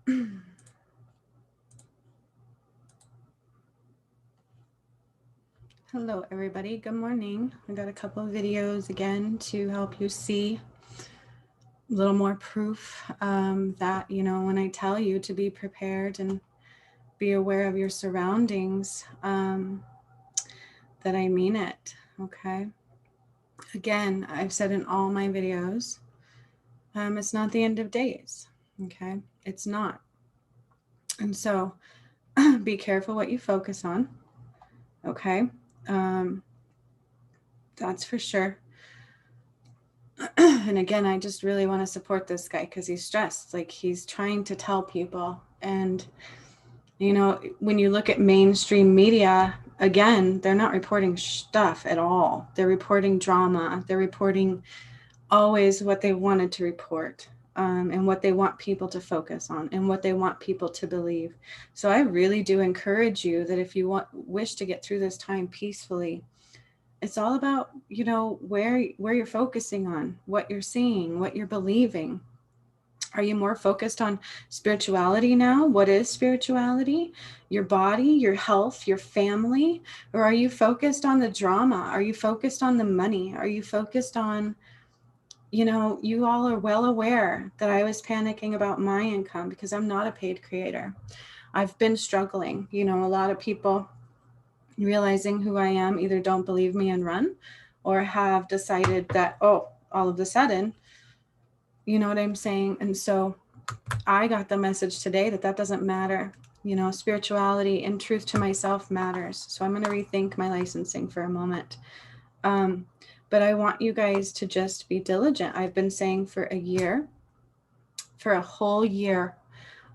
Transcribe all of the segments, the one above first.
Hello, everybody. Good morning. I got a couple of videos again to help you see a little more proof that, when I tell you to be prepared and be aware of your surroundings, that I mean it. Okay. Again, I've said in all my videos, it's not the end of days. Okay. It's not. And so be careful what you focus on. Okay. Um, that's for sure. And again, I just really want to support this guy because he's stressed. Like he's trying to tell people. And, when you look at mainstream media, again, they're not reporting stuff at all. They're reporting drama. They're reporting always what they wanted to report. And what they want people to focus on and what they want people to believe. So I really do encourage you that if you wish to get through this time peacefully, it's all about where you're focusing on, what you're seeing, what you're believing. Are you more focused on spirituality now? What is spirituality? Your body, your health, your family? Or are you focused on the drama? Are you focused on the money? Are you focused on, you all are well aware that I was panicking about my income because I'm not a paid creator. I've been struggling. A lot of people realizing who I am either don't believe me and run, or have decided that, oh, all of a sudden, you know what I'm saying? And so I got the message today that that doesn't matter. Spirituality and truth to myself matters. So I'm going to rethink my licensing for a moment. Um, but I want you guys to just be diligent. I've been saying for a year, for a whole year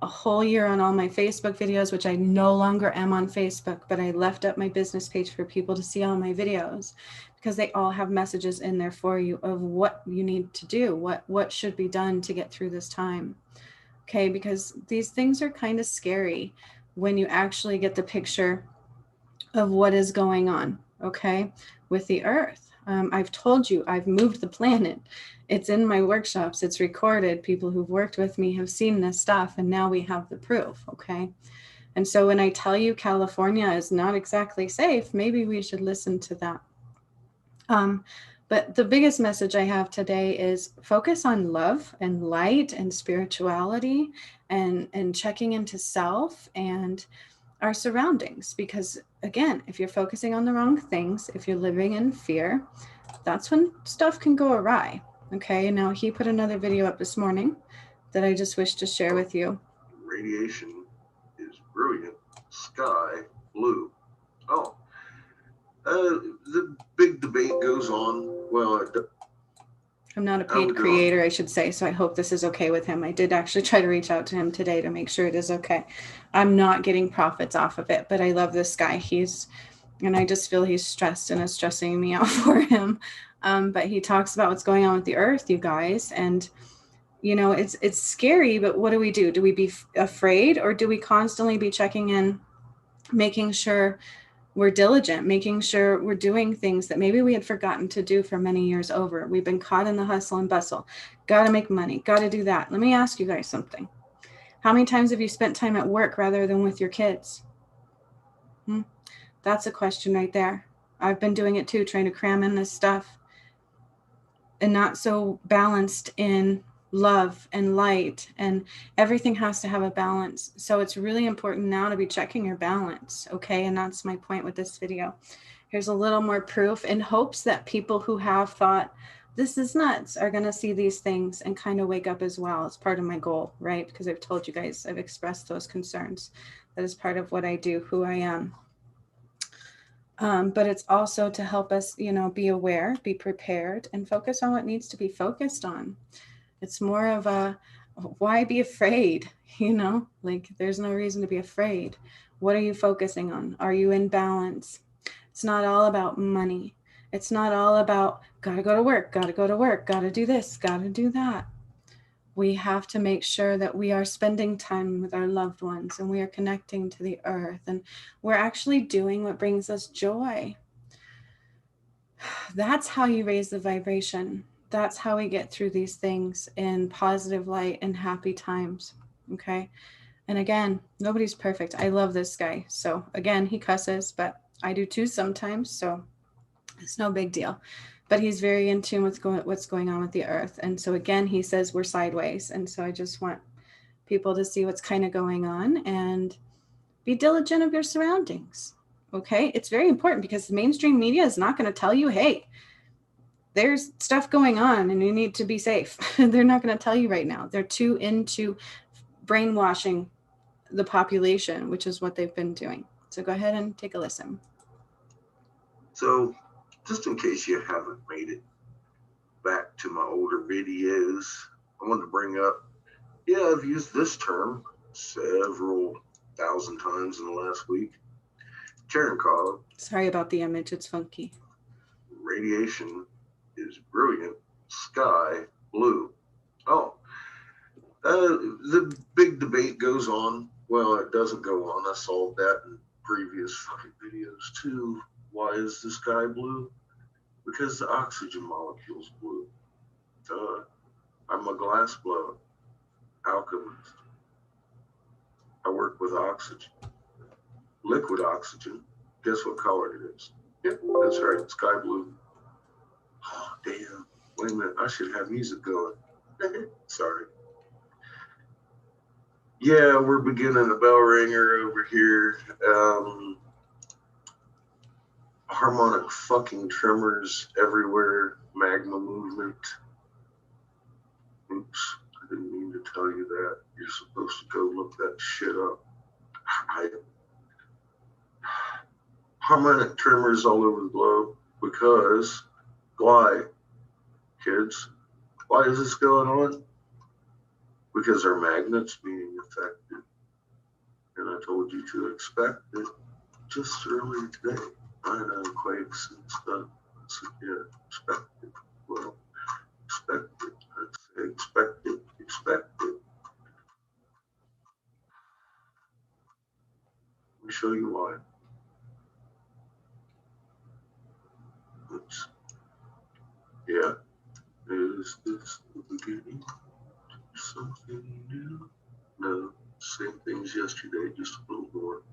on all my Facebook videos, which I no longer am on Facebook, but I left up my business page for people to see all my videos because they all have messages in there for you of what you need to do, what should be done to get through this time. Okay, because these things are kind of scary when you actually get the picture of what is going on, okay, with the earth. I've told you, I've moved the planet. It's in my workshops, it's recorded. People who've worked with me have seen this stuff, and now we have the proof, okay? And so when I tell you California is not exactly safe, maybe we should listen to that. Um, but the biggest message I have today is focus on love and light and spirituality, and checking into self and our surroundings. Because again, if you're focusing on the wrong things, if you're living in fear, that's when stuff can go awry. Okay, now he put another video up this morning that I just wish to share with you. Radiation is brilliant. Sky blue. Oh, the big debate goes on. Well, I'm not a paid creator, I should say, so I hope this is okay with him. I did actually try to reach out to him today to make sure it is okay. I'm not getting profits off of it, but I love this guy. And I just feel he's stressed and is stressing me out for him. But he talks about what's going on with the earth, you guys, and it's scary. But what do we do? Do we be afraid, or do we constantly be checking in, making sure we're diligent, making sure we're doing things that maybe we had forgotten to do for many years over? We've been caught in the hustle and bustle. Got to make money, got to do that. Let me ask you guys something. How many times have you spent time at work rather than with your kids? That's a question right there. I've been doing it too, trying to cram in this stuff and not so balanced in love and light, and everything has to have a balance. So it's really important now to be checking your balance, okay? And that's my point with this video. Here's a little more proof in hopes that people who have thought this is nuts are going to see these things and kind of wake up as well. It's part of my goal, right? Because I've told you guys, I've expressed those concerns. That is part of what I do, who I am. But it's also to help us, be aware, be prepared, and focus on what needs to be focused on. It's more of a, why be afraid? Like there's no reason to be afraid. What are you focusing on? Are you in balance? It's not all about money. It's not all about gotta go to work, gotta go to work, gotta do this, gotta do that. We have to make sure that we are spending time with our loved ones, and we are connecting to the earth, and we're actually doing what brings us joy. That's how you raise the vibration. That's how we get through these things in positive light and happy times. Okay. And again, nobody's perfect. I love this guy. So again, he cusses, but I do too sometimes. So it's no big deal. But he's very in tune with what's going on with the earth. And so again, he says we're sideways. And so I just want people to see what's kind of going on and be diligent of your surroundings. Okay. It's very important because the mainstream media is not going to tell you, hey, there's stuff going on and you need to be safe. They're not going to tell you right now. They're too into brainwashing the population, which is what they've been doing. So go ahead and take a listen. So, just in case you haven't made it back to my older videos, I wanted to bring up, yeah, I've used this term several thousand times in the last week. Cherenkov. Sorry about the image, it's funky. Radiation is brilliant, sky blue. Oh, the big debate goes on. Well, it doesn't go on. I solved that in previous fucking videos too. Why is the sky blue? Because the oxygen molecule's blue. I'm a glassblower, alchemist. I work with oxygen, liquid oxygen. Guess what color it is? Yep, that's right, sky blue. Oh, damn. Wait a minute, I should have music going. Sorry. Yeah, we're beginning a bell ringer over here. Harmonic fucking tremors everywhere. Magma movement. Oops, I didn't mean to tell you that. You're supposed to go look that shit up. Harmonic tremors all over the globe because why, kids? Why is this going on? Because our magnets being affected. And I told you to expect it just earlier today. I know quakes and stuff. So, yeah, expect it. Well, expect it. I'd say expect it. Expect it. Let me show you why. Oops. Yeah. Is this the beginning? Something new? No, same things yesterday, just a little more.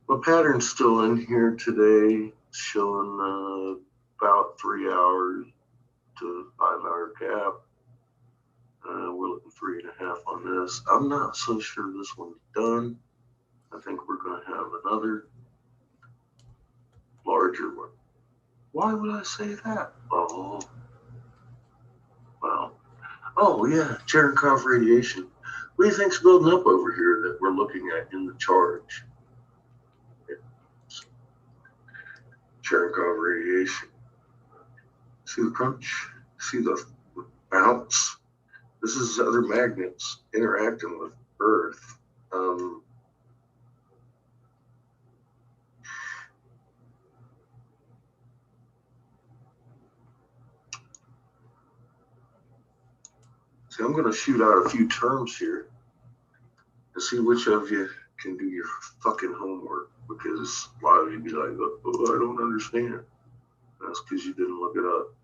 My pattern's still in here today, showing about 3 hours to 5 hour gap. We're looking 3.5 on this. I'm not so sure this one's done. I think we're going to have another larger one. Why would I say that? Oh, well. Oh, yeah, Cherenkov radiation. What do you think's building up over here that we're looking at in the charge? Cherenkov radiation. See the crunch? See the bounce? This is other magnets interacting with Earth. So I'm going to shoot out a few terms here to see which of you can do your fucking homework, because a lot of you be like, oh, I don't understand. That's because you didn't look it up.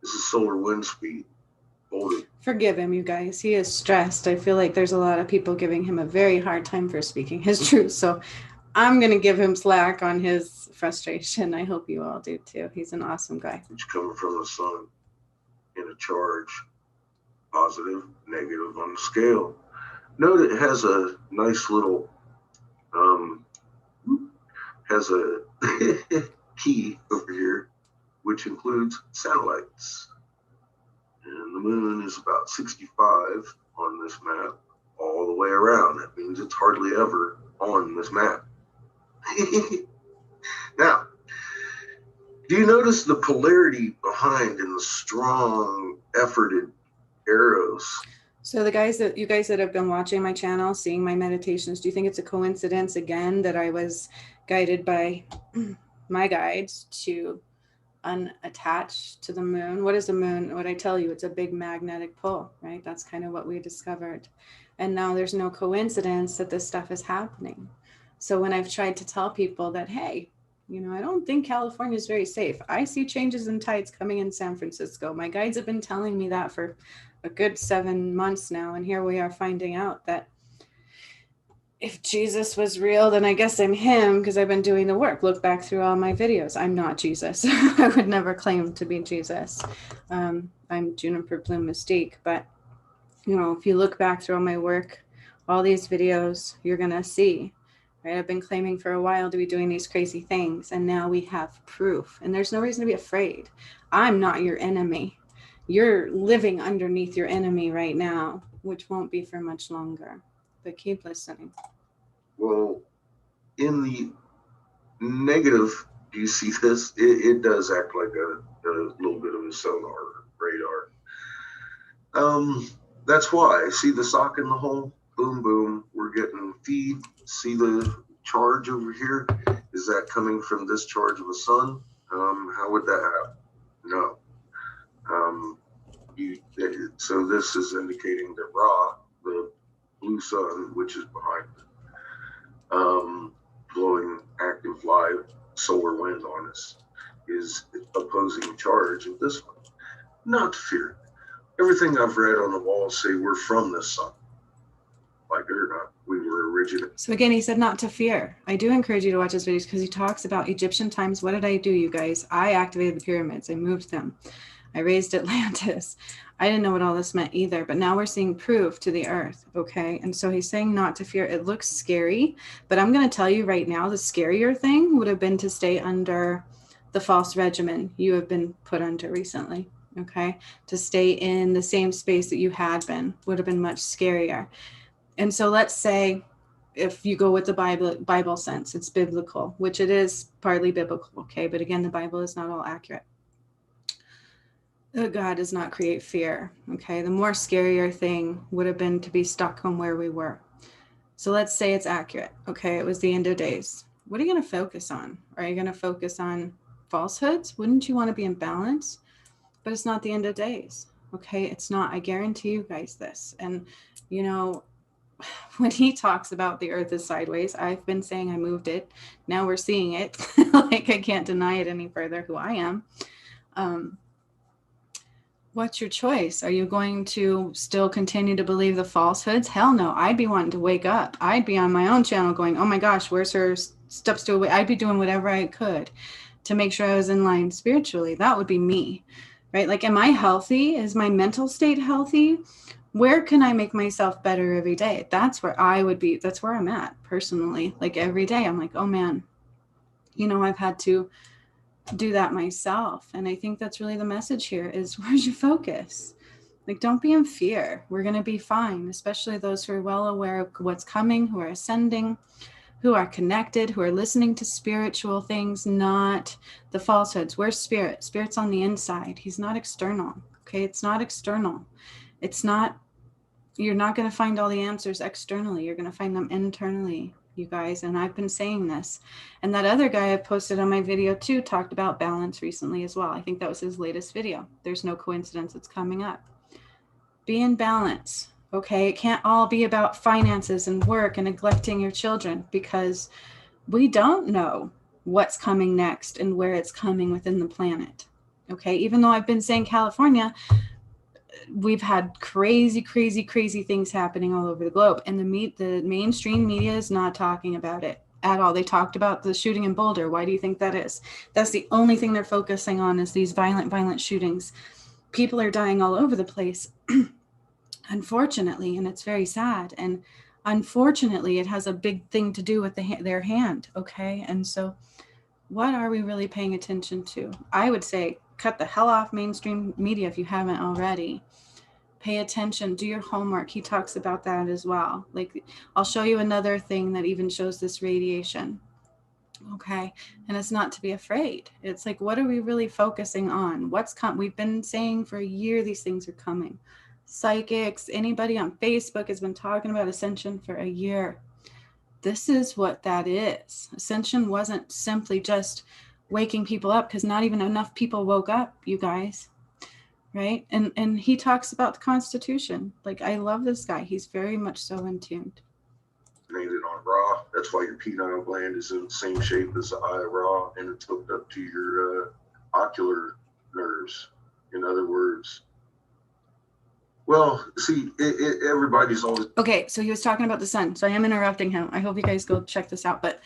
This is solar wind speed. Hold it. Forgive him, you guys. He is stressed. I feel like there's a lot of people giving him a very hard time for speaking his truth. So I'm going to give him slack on his frustration. I hope you all do too. He's an awesome guy. It's coming from the sun in a charge, positive, negative on the scale. Note it has a nice little, has a key over here, which includes satellites. And the moon is about 65 on this map all the way around. That means it's hardly ever on this map. Now, do you notice the polarity behind in the strong, efforted arrows? So you guys that have been watching my channel, seeing my meditations, do you think it's a coincidence again that I was guided by my guides to unattach to the moon? What is the moon? What I tell you, it's a big magnetic pull, right? That's kind of what we discovered. And now there's no coincidence that this stuff is happening. So when I've tried to tell people that, hey, You know, I don't think California is very safe. I see changes in tides coming in San Francisco. My guides have been telling me that for a good 7 months now. And here we are finding out that if Jesus was real, then I guess I'm him because I've been doing the work. Look back through all my videos. I'm not Jesus. I would never claim to be Jesus. I'm Juniper Bloom Mystique. But, you know, if you look back through all my work, all these videos, you're going to see, right? I've been claiming for a while to be doing these crazy things. And now we have proof. And there's no reason to be afraid. I'm not your enemy. You're living underneath your enemy right now, which won't be for much longer. But keep listening. Well, in the negative, do you see this? It does act like a little bit of a sonar radar. That's why. See the sock in the hole? Boom, boom. We're getting feed. See the charge over here? Is that coming from this charge of the sun? How would that happen? No. So this is indicating that Ra, the blue sun, which is behind it, blowing active live solar wind on us, is opposing charge of this one. Not to fear. Everything I've read on the wall say we're from this sun. Like it or not, we were original. So again, he said not to fear. I do encourage you to watch his videos because he talks about Egyptian times. What did I do, you guys? I activated the pyramids. I moved them. I raised Atlantis. I didn't know what all this meant either, but now we're seeing proof to the earth, okay? And so he's saying not to fear. It looks scary, but I'm going to tell you right now, the scarier thing would have been to stay under the false regimen you have been put under recently, okay? To stay in the same space that you had been would have been much scarier. And so let's say if you go with the Bible sense, it's biblical, which it is partly biblical, okay? But again, the Bible is not all accurate. God does not create fear, okay? The more scarier thing would have been to be stuck on where we were. So let's say it's accurate, okay? It was the end of days. What are you going to focus on? Are you going to focus on falsehoods? Wouldn't you want to be in balance? But it's not the end of days, okay? It's not. I guarantee you guys this. And, you know, when he talks about the earth is sideways, I've been saying I moved it. Now we're seeing it. Like I can't deny it any further who I am. What's your choice? Are you going to still continue to believe the falsehoods? Hell no. I'd be wanting to wake up. I'd be on my own channel going, oh my gosh, where's her steps to away? I'd be doing whatever I could to make sure I was in line spiritually. That would be me, right? Like, am I healthy? Is my mental state healthy? Where can I make myself better every day? That's where I would be. That's where I'm at personally. Like every day I'm like, oh man, you know, I've had to do that myself. And I think that's really the message here is where's your focus? Like, don't be in fear. We're going to be fine, especially those who are well aware of what's coming, who are ascending, who are connected, who are listening to spiritual things, not the falsehoods. Where's spirit? Spirit's on the inside. He's not external. Okay. It's not external. It's not, you're not going to find all the answers externally. You're going to find them internally, you guys. And I've been saying this. And that other guy I posted on my video too talked about balance recently as well. I think that was his latest video. There's no coincidence it's coming up. Be in balance. Okay. It can't all be about finances and work and neglecting your children because we don't know what's coming next and where it's coming within the planet. Okay. Even though I've been saying California, we've had crazy things happening all over the globe, and the mainstream media is not talking about it at all. They talked about the shooting in Boulder. Why do you think that is? That's the only thing they're focusing on is these violent shootings. People are dying all over the place, unfortunately, and it's very sad. And unfortunately, it has a big thing to do with their hand. Okay, and so what are we really paying attention to? I would say cut the hell off mainstream media if you haven't already. Pay attention, do your homework. He talks about that as well. Like, I'll show you another thing that even shows this radiation. Okay. And it's not to be afraid. It's like, what are we really focusing on? We've been saying for a year, these things are coming. Psychics, anybody on Facebook has been talking about ascension for a year. This is what that is. Ascension wasn't simply just waking people up, because not even enough people woke up, you guys. Right. And he talks about the Constitution. Like, I love this guy. He's very much so in tune. Made it on Ra. That's why your pineal gland is in the same shape as the eye of Ra, and it's hooked up to your ocular nerves. In other words, well, see, everybody's always okay. So he was talking about the sun. So I am interrupting him. I hope you guys go check this out. But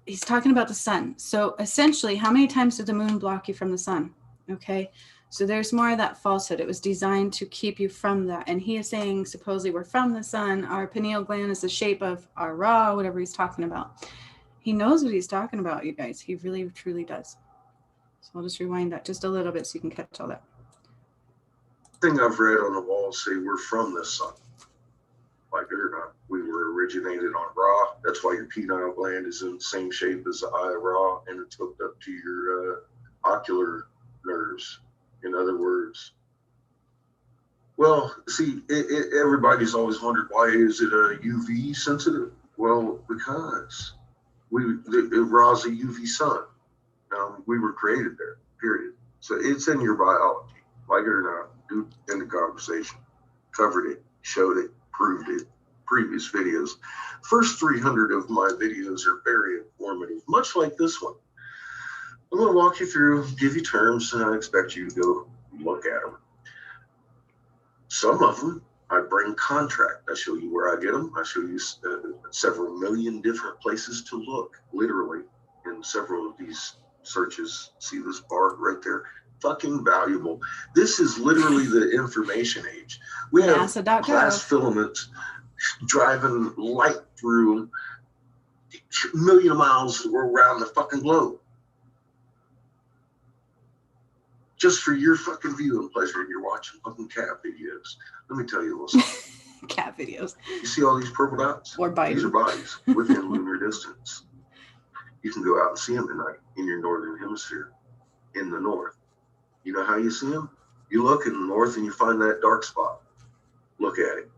he's talking about the sun. So essentially, how many times did the moon block you from the sun? Okay. So there's more of that falsehood. It was designed to keep you from that. And he is saying, supposedly we're from the sun. Our pineal gland is the shape of our Ra, whatever he's talking about. He knows what he's talking about, you guys. He really, truly does. So I'll just rewind that just a little bit so you can catch all that. thing I've read on the walls say we're from the sun. Like it or not, we were originated on Ra. That's why your pineal gland is in the same shape as the eye of Ra, and it's hooked up to your ocular nerves. In other words, well, see, everybody's always wondered, why is it a UV sensitive? Well, because Ra's a UV sun. We were created there, period. So it's in your biology. Like it or not, do in the conversation. Covered it, showed it, proved it. Previous videos. First 300 of my videos are very informative, much like this one. I'm going to walk you through, give you terms, and I expect you to go look at them. Some of them, I bring contract. I show you where I get them. I show you several million different places to look, literally, in several of these searches. See this bar right there? Fucking valuable. This is literally the information age. We have NASA.gov. glass filaments driving light through a million miles around the fucking globe. Just for your fucking viewing pleasure, and you're watching fucking cat videos. Let me tell you a little something. Cat videos. You see all these purple dots? Or Biden. These are bodies within lunar distance. You can go out and see them tonight in your northern hemisphere, in the north. You know how you see them? You look in the north and you find that dark spot. Look at it.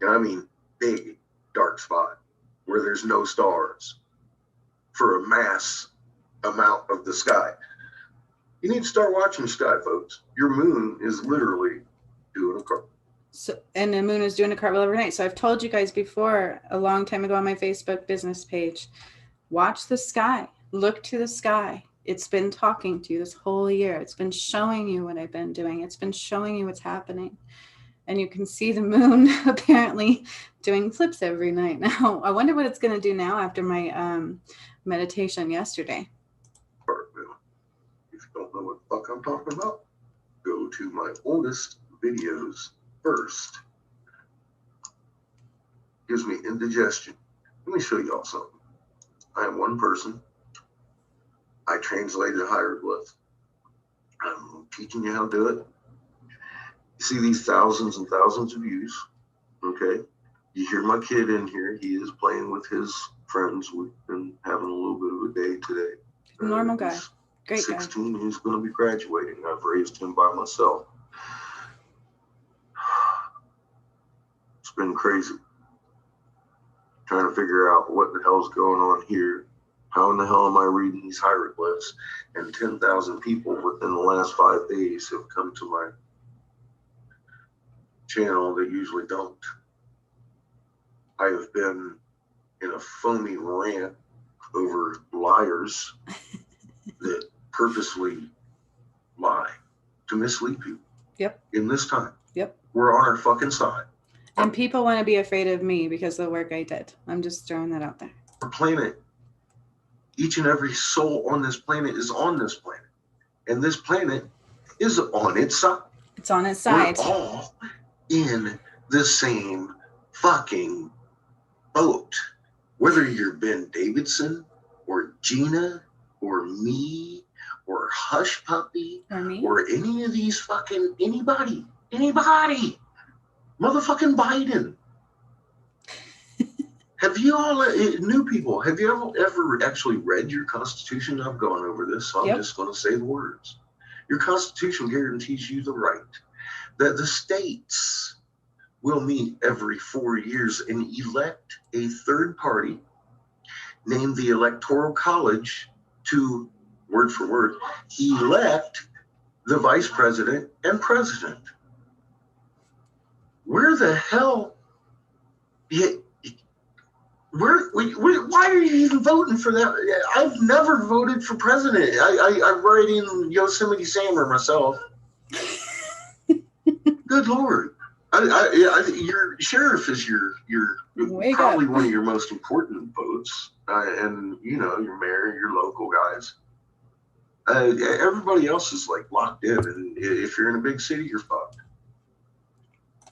And I mean big dark spot where there's no stars for a mass amount of the sky. You need to start watching the sky, folks. Your moon is literally doing a cartwheel. So, and the moon is doing a cartwheel every night. So I've told you guys before, a long time ago on my Facebook business page, watch the sky, look to the sky. It's been talking to you this whole year. It's been showing you what I've been doing. It's been showing you what's happening. And you can see the moon apparently doing flips every night. Now, I wonder what it's going to do now after my meditation yesterday. If you don't know what the fuck I'm talking about, go to my oldest videos first. Gives me indigestion. Let me show y'all something. I am one person. I translated hieroglyph. I'm teaching you how to do it. You see these thousands and thousands of views. Okay. You hear my kid in here. He is playing with his friends. We've been having a little bit of a day today. Normal guy. Great 16, guy. he's going to be graduating. I've raised him by myself. It's been crazy. Trying to figure out what the hell's going on here. How in the hell am I reading these hieroglyphs? And 10,000 people within the last 5 days have come to my channel that usually don't. I have been in a foamy rant over liars that purposely lie to mislead people. Yep. In this time. Yep. We're on our fucking side. And people want to be afraid of me because of the work I did. I'm just throwing that out there. Our planet, each and every soul on this planet is on this planet. And this planet is on its side. It's on its side. We're all in the same fucking boat. Whether you're Ben Davidson or Gina or me or Hush Puppy Or me. or any of these fucking anybody, motherfucking Biden. Have you all, new people, have you ever actually read your Constitution? I've gone over this, so I'm just going to say the words. Your Constitution guarantees you the right that the states will meet every 4 years and elect a third party named the Electoral College to, word for word, elect the vice president and president. Where the hell, Why are you even voting for that? I've never voted for president. I write in Yosemite Sam or myself. Good Lord. Your sheriff is your probably one of your most important votes. And, your mayor, your local guys. Everybody else is like locked in. And if you're in a big city, you're fucked.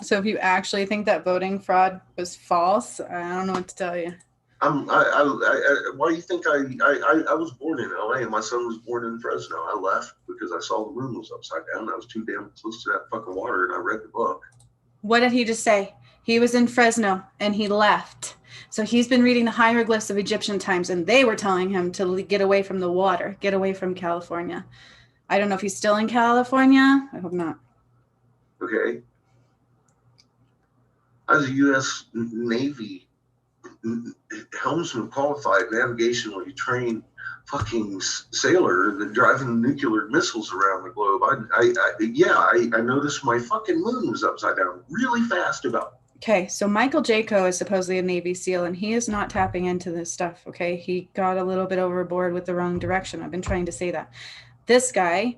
So if you actually think that voting fraud was false, I don't know what to tell you. Why do you think I was born in LA and my son was born in Fresno? I left because I saw the moon was upside down. I was too damn close to that fucking water, and I read the book. What did he just say? He was in Fresno and he left. So he's been reading the hieroglyphs of Egyptian times, and they were telling him to get away from the water, get away from California. I don't know if he's still in California. I hope not. Okay. I was a U.S. Navy helmsman qualified, navigationally trained fucking sailor that driving nuclear missiles around the globe. I noticed my fucking moon was upside down really fast about. Okay, so Michael Jaco is supposedly a Navy SEAL, and he is not tapping into this stuff, okay? He got a little bit overboard with the wrong direction. I've been trying to say that. This guy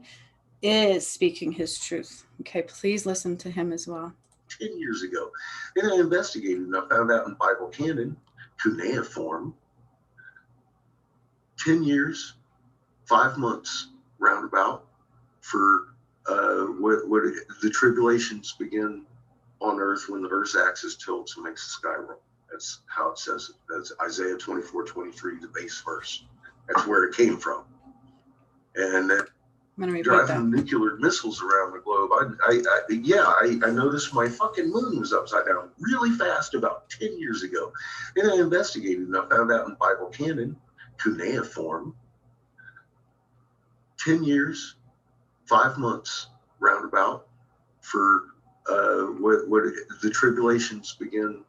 is speaking his truth, okay? Please listen to him as well. 10 years ago. Then I investigated and I found out in Bible canon, cuneiform, 10 years, 5 months roundabout for what the tribulations begin on earth when the earth's axis tilts and makes the sky roll. That's how it says it. That's Isaiah 24:23, the base verse. That's where it came from. And that driving nuclear missiles around the globe. I noticed my fucking moon was upside down really fast about 10 years ago. Then I investigated and I found out in Bible canon, cuneiform, 10 years, 5 months roundabout for what the tribulations begin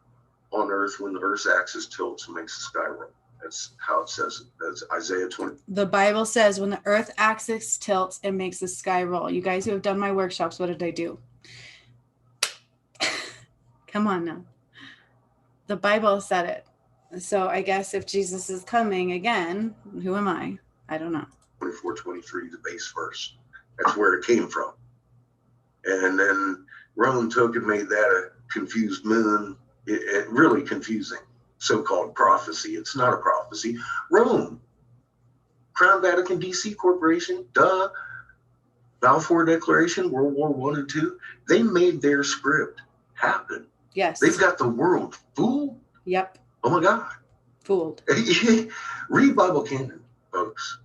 on earth when the earth's axis tilts and makes the sky roll. That's how it says it. That's Isaiah 20. The Bible says when the earth axis tilts, it makes the sky roll. You guys who have done my workshops, what did I do? Come on now. The Bible said it. So I guess if Jesus is coming again, who am I? I don't know. 24:23, the base verse. That's where it came from. And then Rome took and made that a confused moon. It really confusing. So-called prophecy. It's not a prophecy. Rome, Crown Vatican DC Corporation, duh. Balfour Declaration, World War I and II. They made their script happen. Yes. They've got the world fooled. Yep. Oh my God. Fooled. Read Bible canon, folks.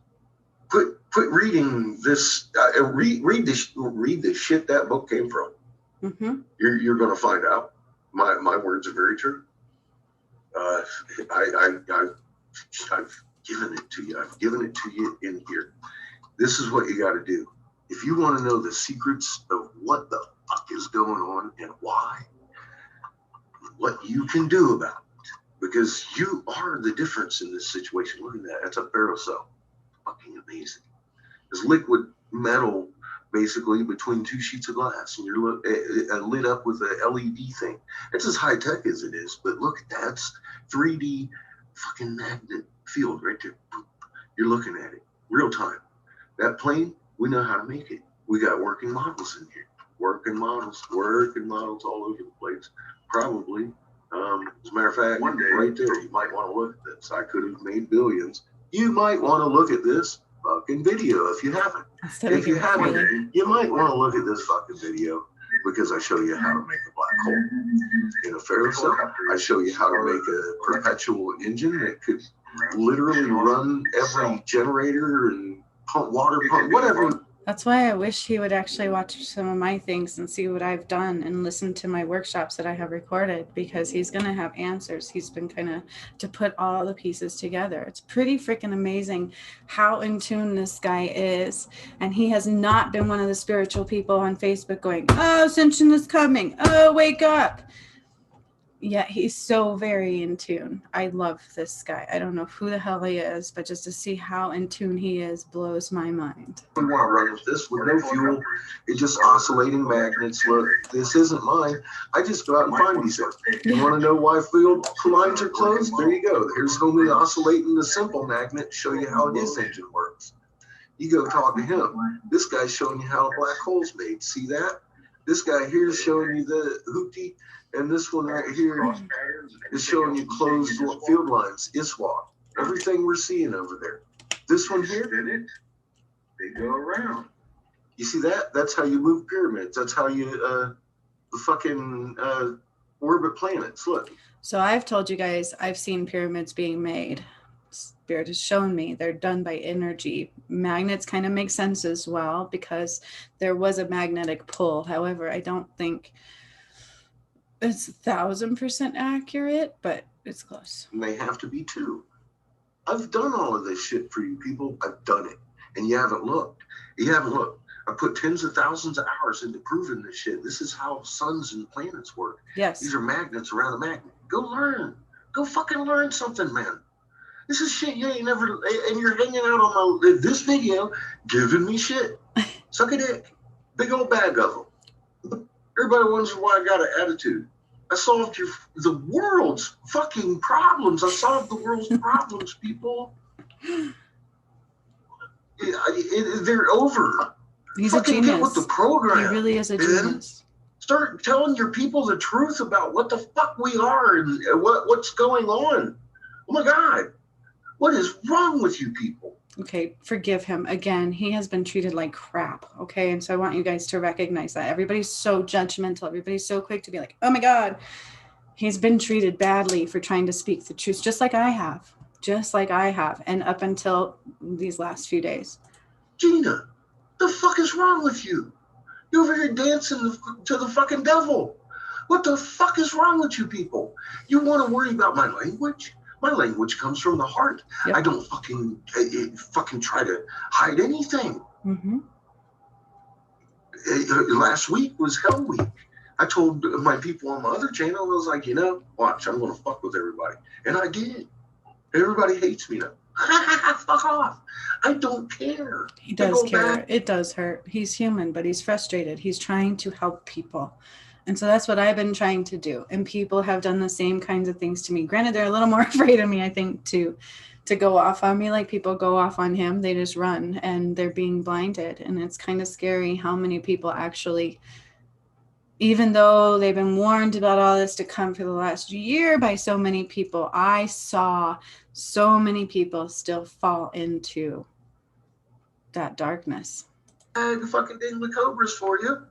Quit reading this. Read the shit that book came from. Mm-hmm. You're going to find out. My words are very true. I've given it to you. I've given it to you in here. This is what you got to do. If you want to know the secrets of what the fuck is going on and why, what you can do about it, because you are the difference in this situation. Look at that. That's a ferro cell. Fucking amazing. It's liquid metal basically between two sheets of glass, and you're lit up with a LED thing. It's as high tech as it is, but look, that's 3D fucking magnet field right there. You're looking at it real time. That plane, we know how to make it. We got working models in here. Working models all over the place. Probably. As a matter of fact, one day right there, you might want to look at this. I could have made billions. You might want to look at this fucking video if you haven't. If you haven't, you might want to look at this fucking video because I show you how to make a black hole in a ferro cell. I show you how to make a perpetual engine that could literally run every generator and pump water pump, whatever. That's why I wish he would actually watch some of my things and see what I've done and listen to my workshops that I have recorded, because he's going to have answers. He's been kind of to put all the pieces together. It's pretty freaking amazing how in tune this guy is. And he has not been one of the spiritual people on Facebook going, oh, ascension is coming. Oh, wake up. Yeah, he's so very in tune. I love this guy. I don't know who the hell he is, but just to see how in tune he is blows my mind. We want to run with this with no fuel. It's just oscillating magnets. Look, this isn't mine. I just go out and find these things. You want to know why field lines are closed? There you go. Here's homie oscillating the simple magnet. Show you how his engine works. You go talk to him. This guy's showing you how a black hole's made. See that? This guy here is showing you the hoopty, and this one right here is showing you closed field lines, ISWA. Everything we're seeing over there. This one here, they go around. You see that? That's how you move pyramids. That's how you the fucking orbit planets. Look. So I've told you guys, I've seen pyramids being made. Spirit has shown me they're done by energy. Magnets kind of make sense as well because there was a magnetic pull. However, I don't think it's 1,000% accurate, but it's close. And they have to be too. I've done all of this shit for you people. I've done it. And you haven't looked. You haven't looked. I put tens of thousands of hours into proving this shit. This is how suns and planets work. Yes. These are magnets around a magnet. Go learn. Go fucking learn something, man. This is shit you ain't never, and you're hanging out on this video, giving me shit. Suck a dick. Big old bag of them. Everybody wonders why I got an attitude. I solved the world's fucking problems. I solved the world's problems, people. They're over. He's fucking a genius. Get with the program. He really is a genius. Start telling your people the truth about what the fuck we are and what's going on. Oh my God. What is wrong with you people? Okay, forgive him. Again, he has been treated like crap, okay? And so I want you guys to recognize that. Everybody's so judgmental. Everybody's so quick to be like, oh my God, he's been treated badly for trying to speak the truth, just like I have. Just like I have. And up until these last few days. Gina, the fuck is wrong with you? You're over here dancing to the fucking devil. What the fuck is wrong with you people? You want to worry about my language? My language comes from the heart. Yep. I don't fucking try to hide anything. Mm-hmm. Last week was Hell Week. I told my people on my other channel, I was like, watch, I'm going to fuck with everybody. And I did. Everybody hates me now. Fuck off. I don't care. He does care. It does hurt. He's human, but he's frustrated. He's trying to help people. And so that's what I've been trying to do. And people have done the same kinds of things to me. Granted, they're a little more afraid of me, I think, to go off on me. Like people go off on him. They just run and they're being blinded. And it's kind of scary how many people actually, even though they've been warned about all this to come for the last year by so many people, I saw so many people still fall into that darkness. The fucking Dingley Cobras for you.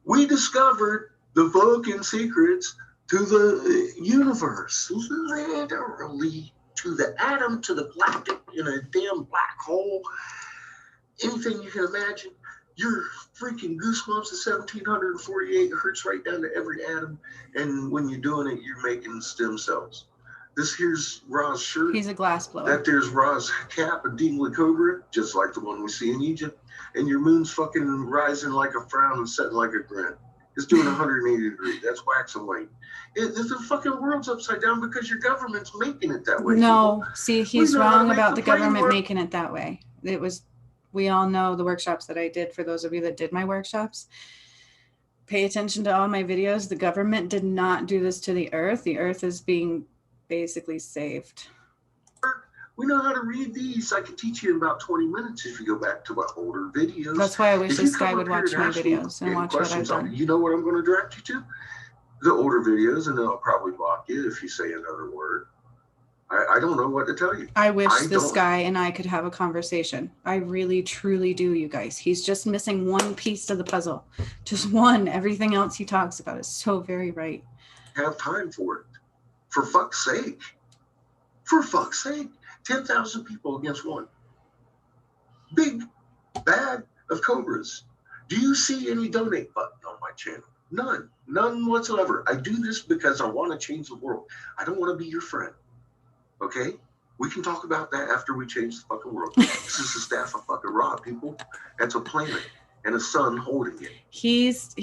We discovered the Vulcan secrets to the universe, literally to the atom, to the galactic, in a damn black hole. Anything you can imagine. Your freaking goosebumps at 1748 hertz right down to every atom. And when you're doing it, you're making stem cells. This here's Ra's shirt. He's a glass blower. That there's Ra's cap, a Dingley Cobra, just like the one we see in Egypt. And your moon's fucking rising like a frown and setting like a grin. It's doing 180 degrees. That's wax and wane. The fucking world's upside down because your government's making it that way. No, people. See, he's wrong about the government making it that way. We all know the workshops that I did. For those of you that did my workshops, pay attention to all my videos. The government did not do this to the earth. The earth is being basically saved. We know how to read these. I can teach you in about 20 minutes if you go back to my older videos. That's why I wish this guy would watch my videos and watch what I've done. You know what I'm going to direct you to? The older videos, and then I'll probably block you if you say another word. I don't know what to tell you. I wish this guy and I could have a conversation. I really, truly do, you guys. He's just missing one piece to the puzzle. Just one. Everything else he talks about is so very right. Have time for it. For fuck's sake. For fuck's sake. 10,000 people against one. Big bag of Cobras. Do you see any donate button on my channel? None. None whatsoever. I do this because I want to change the world. I don't want to be your friend. Okay? We can talk about that after we change the fucking world. This is the staff of fucking Ra, people. That's a planet and a sun holding it. He's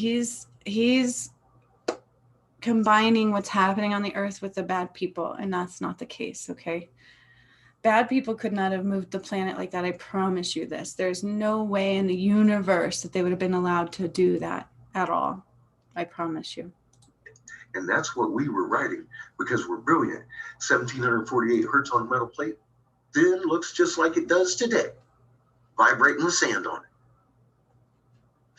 combining what's happening on the earth with the bad people, and that's not the case, okay? Bad people could not have moved the planet like that. I promise you this. There's no way in the universe that they would have been allowed to do that at all. I promise you. And that's what we were writing because we're brilliant. 1748 hertz on metal plate then looks just like it does today, vibrating with sand on it.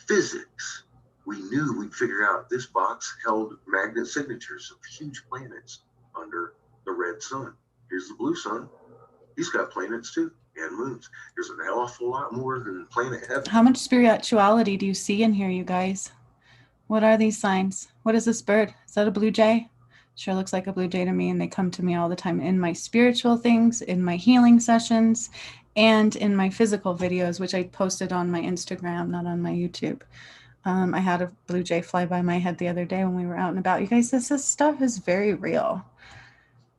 Physics. We knew we'd figure out this box held magnet signatures of huge planets under the red sun. Here's the blue sun. He's got planets too and moons. There's an awful lot more than planet heaven. How much spirituality do you see in here, you guys? What are these signs? What is this bird? Is that a blue jay? Sure looks like a blue jay to me, and they come to me all the time in my spiritual things, in my healing sessions, and in my physical videos, which I posted on my Instagram, not on my YouTube. I had a blue jay fly by my head the other day when we were out and about. You guys, this stuff is very real.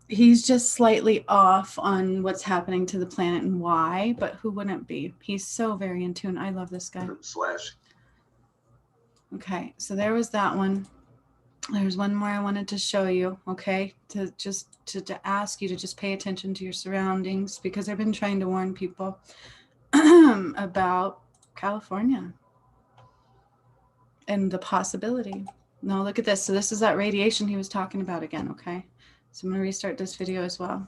He's just slightly off on what's happening to the planet and why, but who wouldn't be? He's so very in tune. I love this guy. Slash. Okay, so there was that one. There's one more I wanted to show you, okay? To ask you to just pay attention to your surroundings, because I've been trying to warn people about California and the possibility. No, look at this. So this is that radiation he was talking about again, okay? So I'm going to restart this video as well.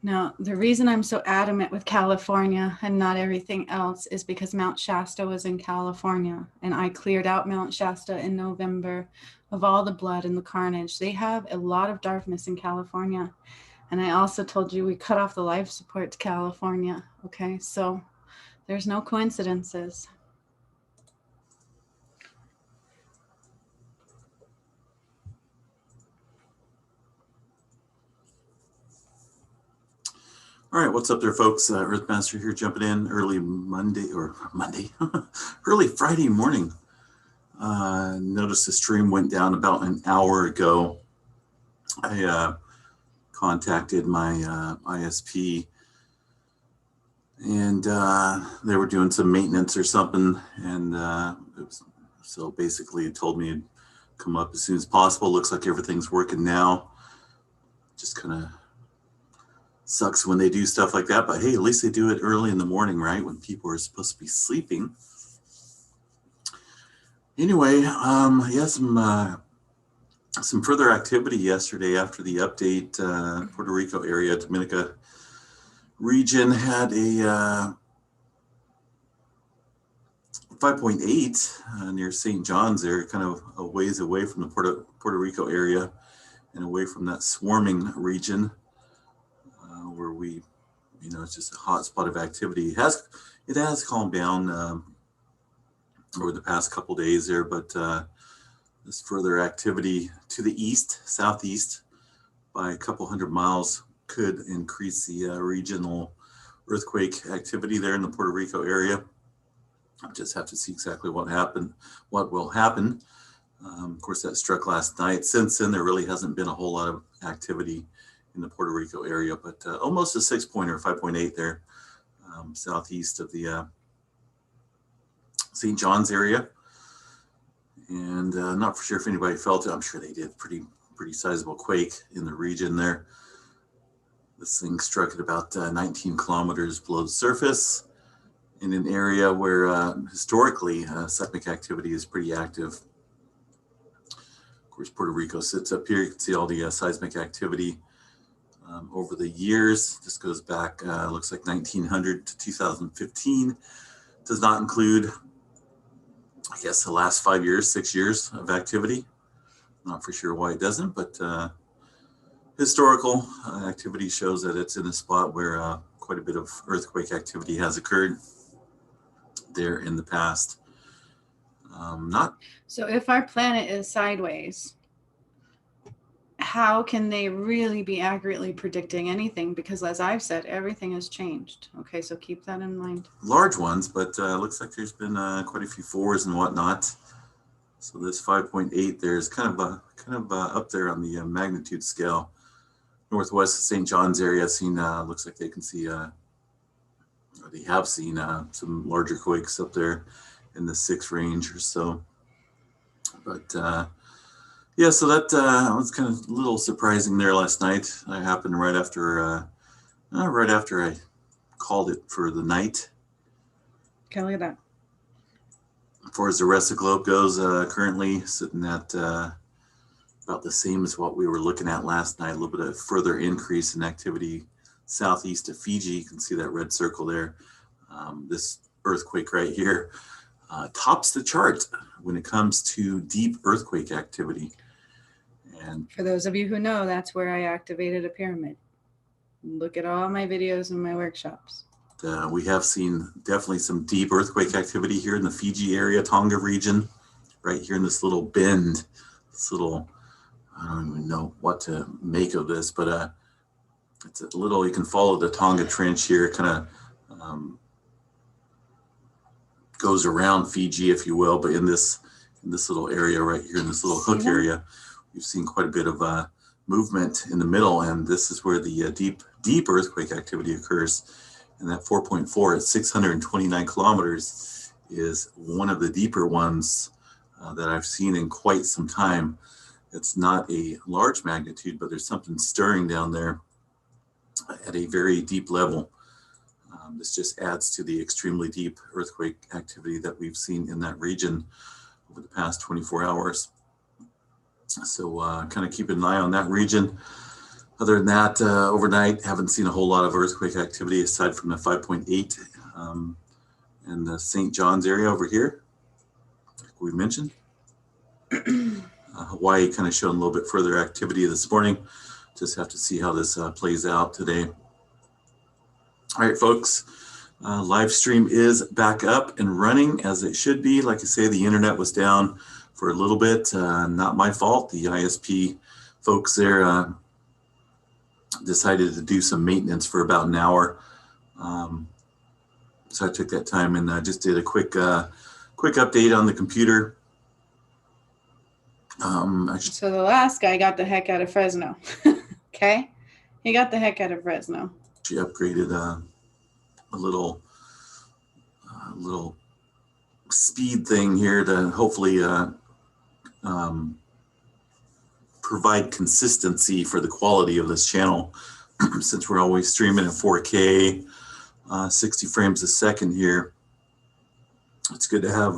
Now, the reason I'm so adamant with California and not everything else is because Mount Shasta was in California, and I cleared out Mount Shasta in November of all the blood and the carnage. They have a lot of darkness in California. And I also told you we cut off the life support to California. Okay, so there's no coincidences. All right, what's up there, folks? Earthmaster here, jumping in early early Friday morning. Noticed the stream went down about an hour ago. I contacted my ISP, and they were doing some maintenance or something, and so basically it told me to come up as soon as possible. Looks like everything's working now. Just kind of sucks when they do stuff like that, but hey, at least they do it early in the morning, right? When people are supposed to be sleeping. Anyway, yeah, some further activity yesterday after the update. Puerto Rico area, Dominica region had a 5.8 near St. John's there, kind of a ways away from the Puerto Rico area and away from that swarming region. Where we, it's just a hot spot of activity. It has calmed down over the past couple of days there, but this further activity to the east, southeast, by a couple hundred miles could increase the regional earthquake activity there in the Puerto Rico area. I just have to see exactly what will happen. Of course, that struck last night. Since then, there really hasn't been a whole lot of activity in the Puerto Rico area, but almost a 6-pointer, 5.8 there, southeast of the St. John's area. And not for sure if anybody felt it. I'm sure they did. Pretty sizable quake in the region there. This thing struck at about 19 kilometers below the surface in an area where historically seismic activity is pretty active. Of course, Puerto Rico sits up here. You can see all the seismic activity over the years. This goes back, looks like 1900 to 2015. Does not include, I guess, the last 6 years of activity. Not for sure why it doesn't, but historical activity shows that it's in a spot where quite a bit of earthquake activity has occurred there in the past. So if our planet is sideways, how can they really be accurately predicting anything? Because as I've said, everything has changed. Okay, so keep that in mind. Large ones, but looks like there's been quite a few fours and whatnot. So this 5.8 there is kind of up there on the magnitude scale. Northwest of St. John's area, I've seen, looks like they can see, or they have seen some larger quakes up there in the 6 range or so. But yeah, so that was kind of a little surprising there last night. It happened right after I called it for the night. Okay, look at that. As far as the rest of the globe goes, currently sitting at about the same as what we were looking at last night. A little bit of further increase in activity southeast of Fiji. You can see that red circle there. This earthquake right here tops the chart when it comes to deep earthquake activity. And For those of you who know, that's where I activated a pyramid. Look at all my videos and my workshops. we have seen definitely some deep earthquake activity here in the Fiji area, Tonga region, right here in this little bend, this little, I don't even know what to make of this, but it's a little, you can follow the Tonga Trench here, kind of goes around Fiji, if you will, but in this little area right here, in this little hook area, we've seen quite a bit of movement in the middle, and this is where the deep earthquake activity occurs. And that 4.4 at 629 kilometers is one of the deeper ones that I've seen in quite some time. It's not a large magnitude, but there's something stirring down there at a very deep level. This just adds to the extremely deep earthquake activity that we've seen in that region over the past 24 hours. So kind of keep an eye on that region. Other than that, overnight, haven't seen a whole lot of earthquake activity aside from the 5.8 in the St. John's area over here, like we mentioned. Hawaii kind of showing a little bit further activity this morning. Just have to see how this plays out today. All right, folks, live stream is back up and running as it should be. Like I say, the internet was down for a little bit. Not my fault. The ISP folks there decided to do some maintenance for about an hour. So I took that time and just did a quick update on the computer. So the last guy got the heck out of Fresno. Okay? He got the heck out of Fresno. She upgraded a little speed thing here to hopefully provide consistency for the quality of this channel. Since we're always streaming in 4K, 60 frames a second here, it's good to have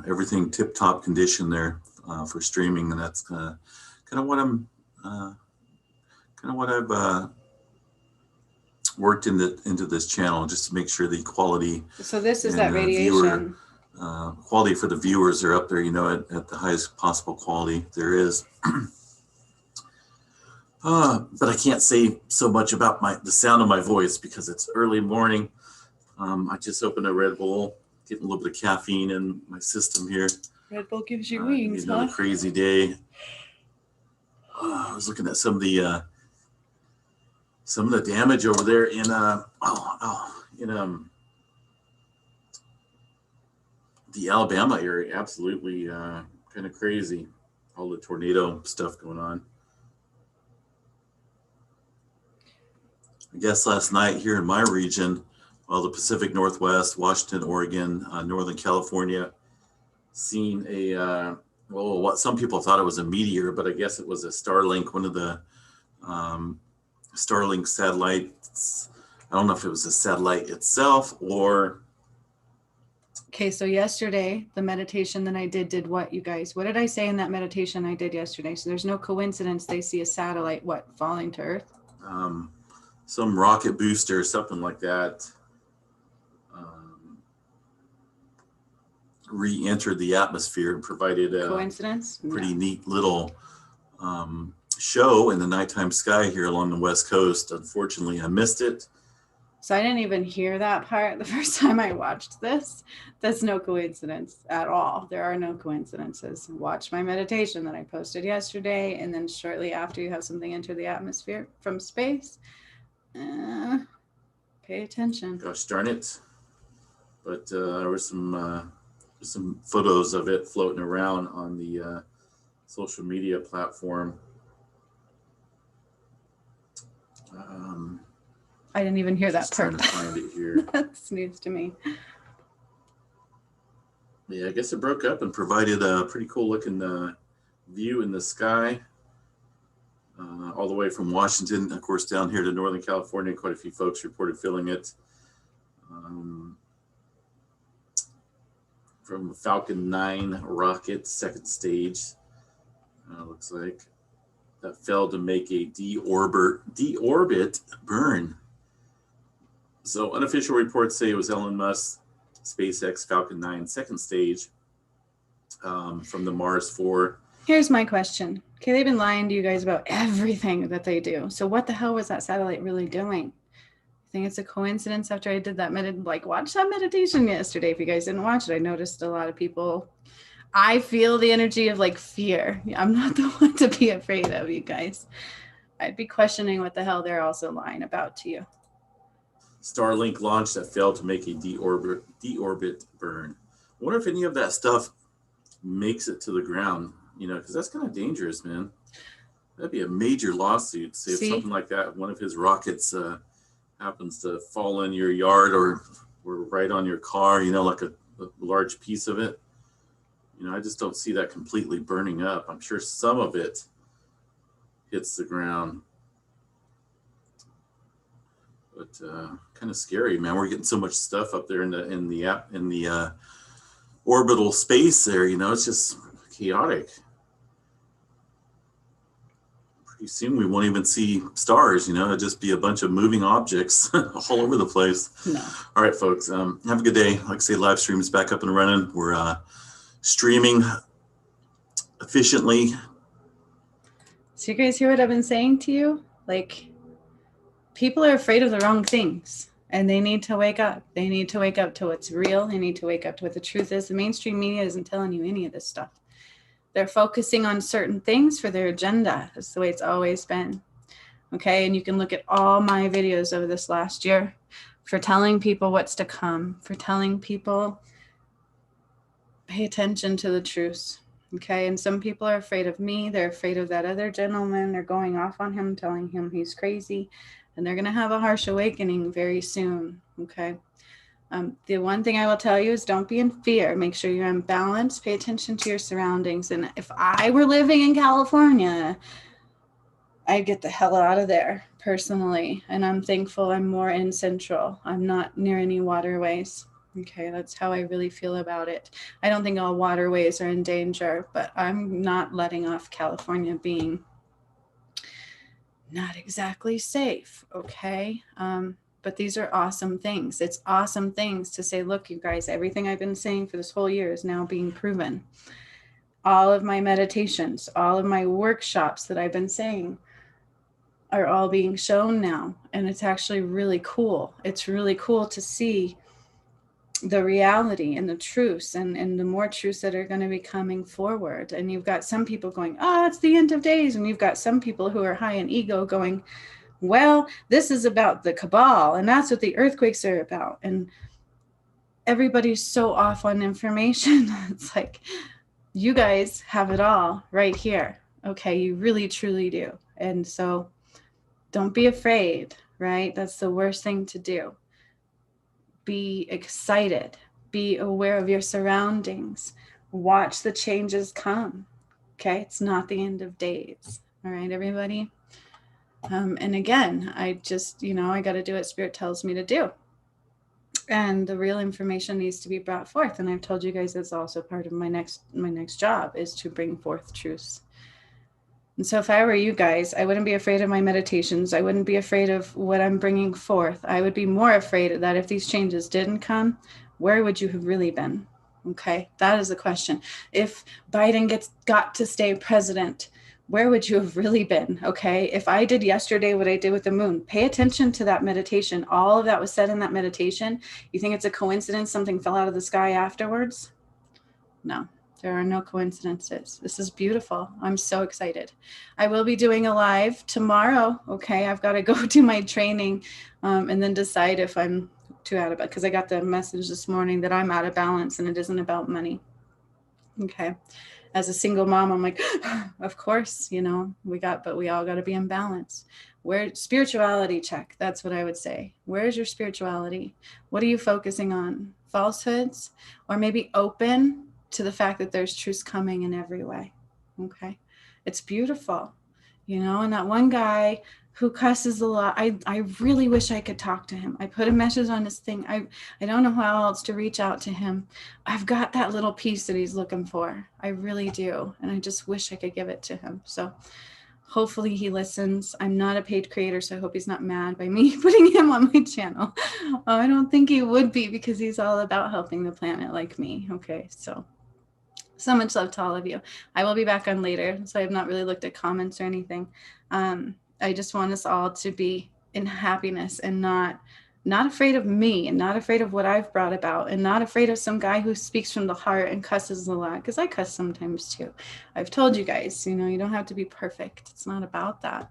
everything tip-top condition there for streaming, and that's kind of what I've worked into this channel, just to make sure the quality. So this is that radiation. Quality for the viewers are up there, at the highest possible quality there is. But I can't say so much about the sound of my voice because it's early morning. I just opened a Red Bull, getting a little bit of caffeine in my system here. Red Bull gives you wings, another crazy day. I was looking at some of the damage over there in the Alabama area. Absolutely kind of crazy. All the tornado stuff going on. I guess last night here in my region, the Pacific Northwest, Washington, Oregon, Northern California, seen what some people thought it was a meteor, but I guess it was a Starlink, one of the Starlink satellites. I don't know if it was a satellite itself or. Okay, so yesterday, the meditation that I did what, you guys? What did I say in that meditation I did yesterday? So there's no coincidence they see a satellite, falling to Earth? Some rocket booster, something like that, re-entered the atmosphere and provided a coincidence? Pretty neat little show in the nighttime sky here along the West Coast. Unfortunately, I missed it. So I didn't even hear that part the first time I watched this. That's no coincidence at all. There are no coincidences. Watch my meditation that I posted yesterday, and then shortly after you have something enter the atmosphere from space. Pay attention. Gosh darn it. But there was some some photos of it floating around on the social media platform. I didn't even hear that Just trying part. to find it here. That's news to me. Yeah, I guess it broke up and provided a pretty cool looking view in the sky, all the way from Washington, of course, down here to Northern California. Quite a few folks reported feeling it. From Falcon 9 rocket, second stage, looks like, that failed to make a deorbit burn. So unofficial reports say it was Elon Musk SpaceX Falcon 9 second stage from the Mars 4. Here's my question. Okay, they've been lying to you guys about everything that they do. So what the hell was that satellite really doing? I think it's a coincidence after I did that watch that meditation yesterday. If you guys didn't watch it, I noticed a lot of people, I feel the energy of like fear. I'm not the one to be afraid of, you guys. I'd be questioning what the hell they're also lying about to you. Starlink launch that failed to make a deorbit burn. I wonder if any of that stuff makes it to the ground, because that's kind of dangerous, man. That'd be a major lawsuit. Say if something like that, one of his rockets happens to fall in your yard or right on your car, like a large piece of it. I just don't see that completely burning up. I'm sure some of it hits the ground. But kind of scary, man. We're getting so much stuff up there in the orbital space there. It's just chaotic. Pretty soon we won't even see stars. It'll just be a bunch of moving objects all over the place. No. All right, folks. Have a good day. Like I say, live stream is back up and running. We're streaming efficiently. So you guys hear what I've been saying to you? Like, people are afraid of the wrong things, and they need to wake up. They need to wake up to what's real. They need to wake up to what the truth is. The mainstream media isn't telling you any of this stuff. They're focusing on certain things for their agenda. That's the way it's always been. Okay, and you can look at all my videos over this last year for telling people what's to come, for telling people, pay attention to the truth. Okay, and some people are afraid of me. They're afraid of that other gentleman. They're going off on him, telling him he's crazy. And they're going to have a harsh awakening very soon. Okay. The one thing I will tell you is don't be in fear. Make sure you're in balance. Pay attention to your surroundings. And if I were living in California, I'd get the hell out of there personally. And I'm thankful I'm more in Central. I'm not near any waterways. Okay, that's how I really feel about it. I don't think all waterways are in danger, but I'm not letting off California being not exactly safe. Okay. But these are awesome things. It's awesome things to say, look, you guys, everything I've been saying for this whole year is now being proven. All of my meditations, all of my workshops that I've been saying are all being shown now. And it's actually really cool. It's really cool to see the reality and the truths and the more truths that are going to be coming forward. And you've got some people going, oh, it's the end of days. And you've got some people who are high in ego going, well, this is about the cabal, and that's what the earthquakes are about. And everybody's so off on information. It's like, you guys have it all right here. Okay, you really, truly do. And so don't be afraid, right? That's the worst thing to do. Be excited. Be aware of your surroundings. Watch the changes come. Okay, it's not the end of days. All right, everybody? And again, I just, I got to do what Spirit tells me to do. And the real information needs to be brought forth. And I've told you guys that's also part of my next job is to bring forth truths. And so if I were you guys, I wouldn't be afraid of my meditations. I wouldn't be afraid of what I'm bringing forth. I would be more afraid that if these changes didn't come, where would you have really been? Okay, that is the question. If Biden got to stay president, where would you have really been? Okay, if I did yesterday what I did with the moon, pay attention to that meditation. All of that was said in that meditation. You think it's a coincidence something fell out of the sky afterwards? No, there are no coincidences. This is beautiful. I'm so excited. I will be doing a live tomorrow. Okay, I've got to go do my training and then decide if I'm too out of it, because I got the message this morning that I'm out of balance and it isn't about money. Okay. As a single mom, I'm like, of course, we all got to be in balance. Where spirituality check, that's what I would say. Where's your spirituality? What are you focusing on? Falsehoods, or maybe open to the fact that there's truth coming in every way. Okay. It's beautiful, and that one guy who cusses a lot, I really wish I could talk to him. I put a message on his thing. I don't know how else to reach out to him. I've got that little piece that he's looking for. I really do. And I just wish I could give it to him. So hopefully he listens. I'm not a paid creator, so I hope he's not mad by me putting him on my channel. I don't think he would be, because he's all about helping the planet like me. Okay, so much love to all of you. I will be back on later, so I have not really looked at comments or anything. I just want us all to be in happiness and not afraid of me, and not afraid of what I've brought about, and not afraid of some guy who speaks from the heart and cusses a lot, because I cuss sometimes too. I've told you guys, you don't have to be perfect. It's not about that.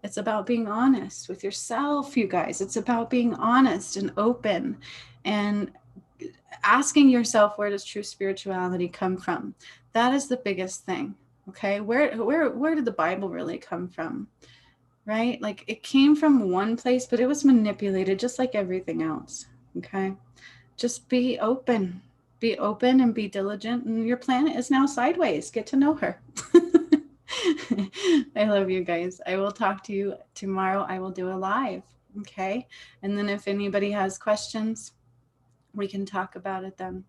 It's about being honest with yourself, you guys. It's about being honest and open and asking yourself, where does true spirituality come from? That is the biggest thing. Okay. Where did the Bible really come from? Right? Like, it came from one place, but it was manipulated just like everything else. Okay. Just be open and be diligent. And your planet is now sideways. Get to know her. I love you guys. I will talk to you tomorrow. I will do a live. Okay. And then if anybody has questions, we can talk about it then.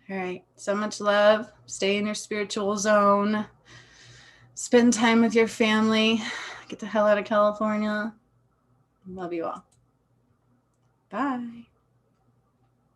All right. So much love. Stay in your spiritual zone. Spend time with your family. Get the hell out of California. Love you all. Bye.